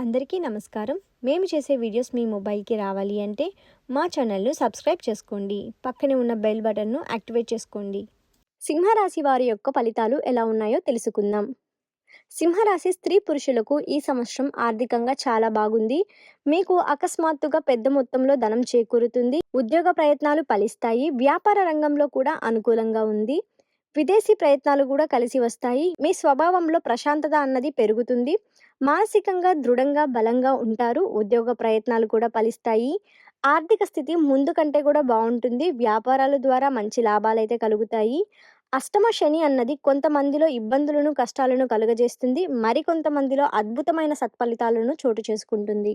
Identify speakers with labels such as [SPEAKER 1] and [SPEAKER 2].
[SPEAKER 1] అందరికీ నమస్కారం. మేము చేసే వీడియోస్ మీ మొబైల్‌కి రావాలి అంటే మా ఛానల్‌ను సబ్స్క్రైబ్ చేసుకోండి. పక్కనే ఉన్న బెల్ బటన్‌ను యాక్టివేట్ చేసుకోండి. సింహరాశి వారి యొక్క ఫలితాలు ఎలా ఉన్నాయో తెలుసుకుందాం. సింహరాశి స్త్రీ పురుషులకు ఈ సంవత్సరం ఆర్థికంగా చాలా బాగుంది. మీకు అకస్మాత్తుగా పెద్ద మొత్తంలో ధనం చేకూరుతుంది. ఉద్యోగ ప్రయత్నాలు ఫలిస్తాయి. వ్యాపార రంగంలో కూడా అనుకూలంగా ఉంది. విదేశీ ప్రయత్నాలు కూడా కలిసి వస్తాయి. మీ స్వభావంలో ప్రశాంతత అన్నది పెరుగుతుంది. మానసికంగా దృఢంగా బలంగా ఉంటారు. ఉద్యోగ ప్రయత్నాలు కూడా ఫలిస్తాయి. ఆర్థిక స్థితి ముందు కంటే కూడా బాగుంటుంది. వ్యాపారాల ద్వారా మంచి లాభాలైతే కలుగుతాయి. అష్టమ శని అన్నది కొంతమందిలో ఇబ్బందులను కష్టాలను కలుగజేస్తుంది. మరికొంతమందిలో అద్భుతమైన సత్ఫలితాలను చోటు చేసుకుంటుంది.